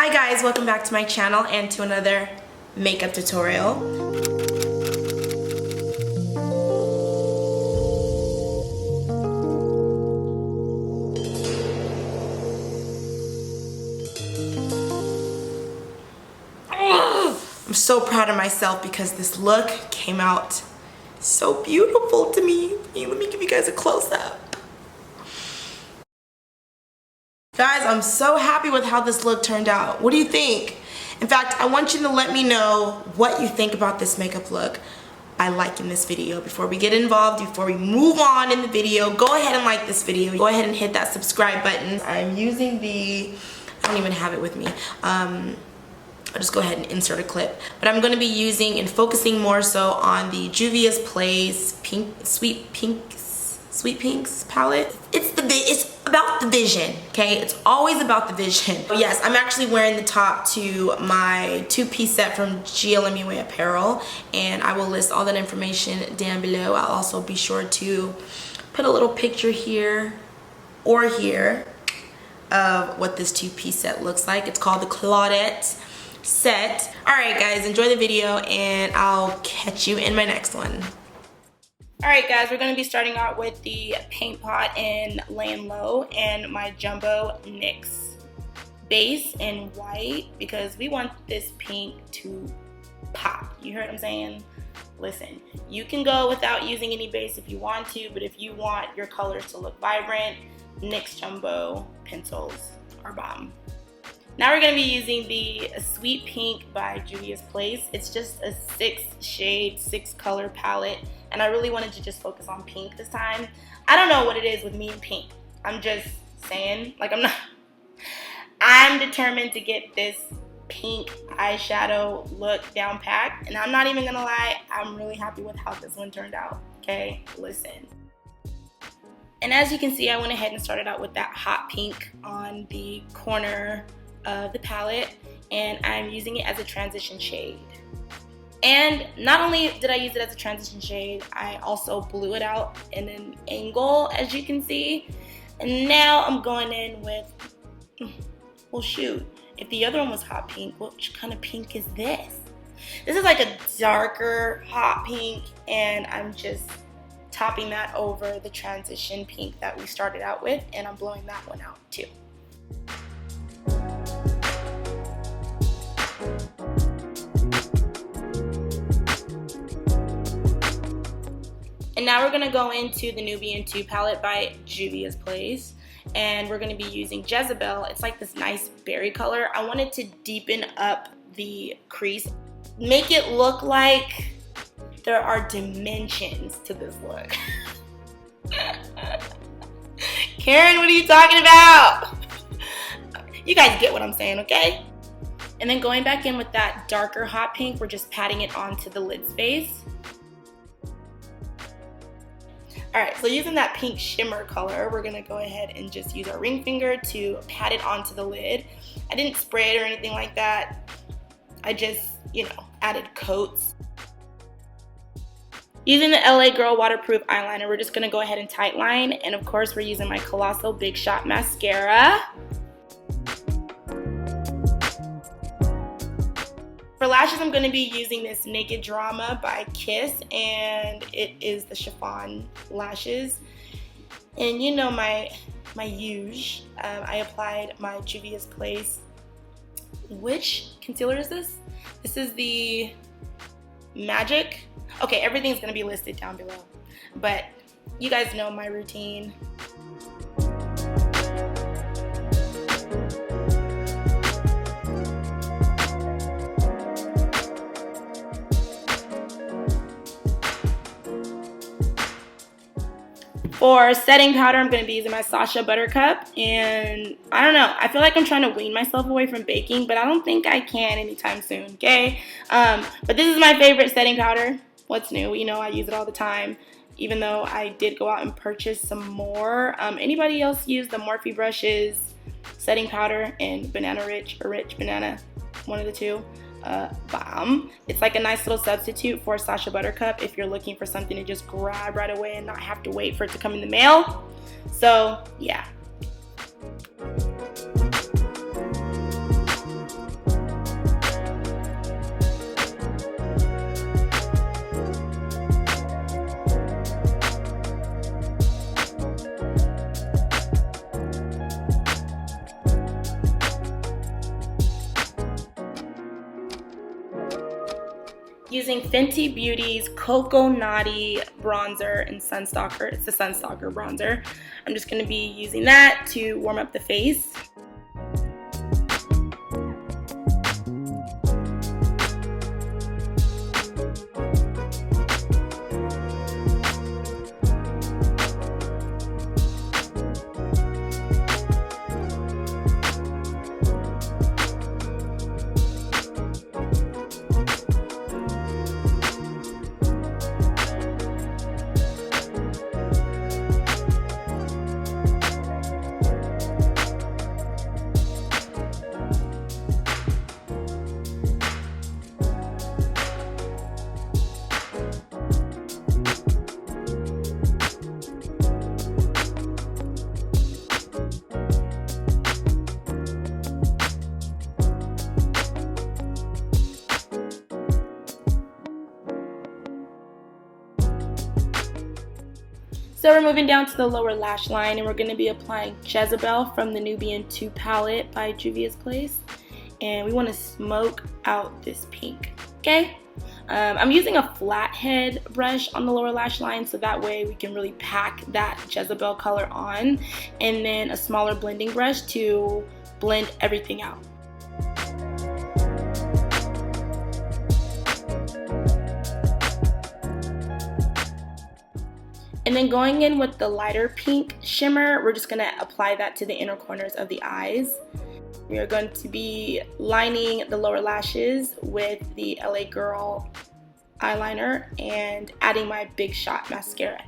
Hi guys, welcome back to my channel and to another makeup tutorial. I'm so proud of myself because this look came out so beautiful to me. Let me give you guys a close-up. Guys, I'm so happy with how this look turned out. What do you think? In fact, I want you to let me know what you think about this makeup look by liking this video. Before we get involved, before we move on in the video, go ahead and like this video. Go ahead and hit that subscribe button. I'm using I don't even have it with me. I'll just go ahead and insert a clip. But I'm going to be using and focusing more so on the Juvia'S Sweet Pinks palette. It's about the vision, okay? It's always about the vision. Yes, I'm actually wearing the top to my two-piece set from GLMUA Apparel, and I will list all that information down below. I'll also be sure to put a little picture here or here of what this two-piece set looks like. It's called the Claudette set. All right, guys, enjoy the video, and I'll catch you in my next one. Alright guys, we're going to be starting out with the paint pot in Layin Low and my Jumbo NYX base in white because we want this pink to pop. You heard what I'm saying? Listen, you can go without using any base if you want to, but if you want your colors to look vibrant, NYX Jumbo Pencils are bomb. Now we're going to be using the Sweet Pink by Juvia'S. It's just a 6-shade, 6-color palette, and I really wanted to just focus on pink this time. I don't know what it is with me and pink. I'm just saying, like I'm determined to get this pink eyeshadow look down packed, and I'm not even going to lie, I'm really happy with how this one turned out, okay? Listen. And as you can see, I went ahead and started out with that hot pink on the corner of the palette, and I'm using it as a transition shade. And not only did I use it as a transition shade, I also blew it out in an angle, as you can see. And now I'm going in with, well shoot, if the other one was hot pink, which kind of pink is this? This is like a darker hot pink, and I'm just topping that over the transition pink that we started out with, and I'm blowing that one out too. And now we're going to go into the Nubian 2 palette by Juvia'S, and we're going to be using Jezebel. It's like this nice berry color. I wanted to deepen up the crease, make it look like there are dimensions to this look. Karen, what are you talking about? You guys get what I'm saying, okay? And then going back in with that darker hot pink, we're just patting it onto the lid space. Alright, so using that pink shimmer color, we're going to go ahead and just use our ring finger to pat it onto the lid. I didn't spray it or anything like that. I just, added coats. Using the LA Girl waterproof eyeliner, we're just going to go ahead and tightline. And of course, we're using my Colossal Big Shot mascara. For lashes, I'm going to be using this Naked Drama by Kiss, and it is the Chiffon lashes. And you know my huge, I applied my Juvia'S. Which concealer is this? This is the Magic. Okay, everything's going to be listed down below, but you guys know my routine. For setting powder, I'm going to be using my Sacha Buttercup, and I don't know, I feel like I'm trying to wean myself away from baking, but I don't think I can anytime soon, okay? But this is my favorite setting powder. What's new? I use it all the time, even though I did go out and purchase some more. Anybody else use the Morphe brushes, setting powder, and Banana Rich or Rich Banana? One of the two. Bomb. It's like a nice little substitute for Sacha Buttercup if you're looking for something to just grab right away and not have to wait for it to come in the mail. So yeah. using Fenty Beauty's Cocoa Naughty bronzer and Stalk'r. It's the Stalk'r bronzer. I'm just going to be using that to warm up the face. So we're moving down to the lower lash line, and we're going to be applying Jezebel from the Nubian 2 palette by Juvia'S. And we want to smoke out this pink, okay? I'm using a flathead brush on the lower lash line, so that way we can really pack that Jezebel color on. And then a smaller blending brush to blend everything out. And then going in with the lighter pink shimmer, we're just going to apply that to the inner corners of the eyes. We are going to be lining the lower lashes with the LA Girl eyeliner and adding my Big Shot mascara.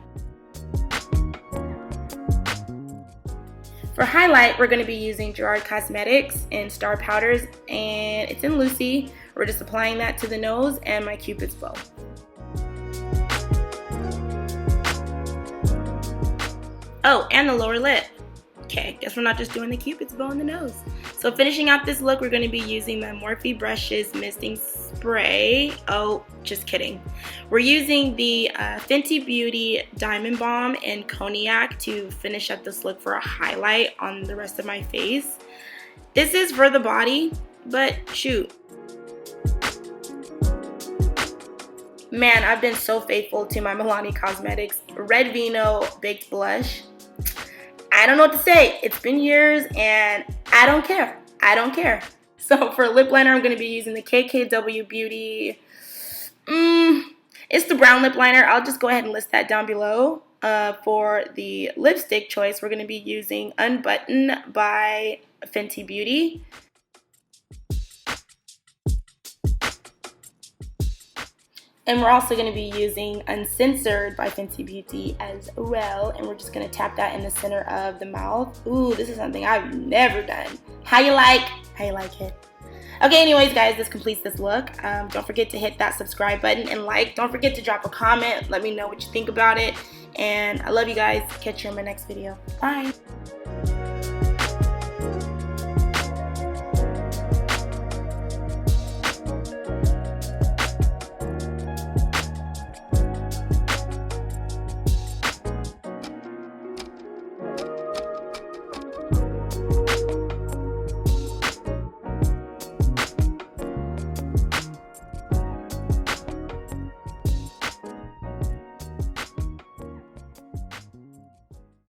For highlight, we're going to be using Gerard Cosmetics in Star Powders, and it's in Lucy. We're just applying that to the nose and my Cupid's bow. Oh, and the lower lip. Okay, guess we're not just doing the Cupid's bow on the nose. So finishing out this look, we're going to be using my Morphe Brushes Misting Spray. Oh, just kidding. We're using the Fenty Beauty Diamond Balm and Cognac to finish up this look for a highlight on the rest of my face. This is for the body, but shoot. Man, I've been so faithful to my Milani Cosmetics Red Veno Baked Blush. I don't know what to say. It's been years and I don't care. I don't care. So for lip liner, I'm going to be using the KKW Beauty. It's the brown lip liner. I'll just go ahead and list that down below. For the lipstick choice, we're going to be using Unbutton by Fenty Beauty. And we're also going to be using Uncensored by Fenty Beauty as well. And we're just going to tap that in the center of the mouth. Ooh, this is something I've never done. How you like it? Okay, anyways, guys, this completes this look. Don't forget to hit that subscribe button and like. Don't forget to drop a comment. Let me know what you think about it. And I love you guys. Catch you in my next video. Bye.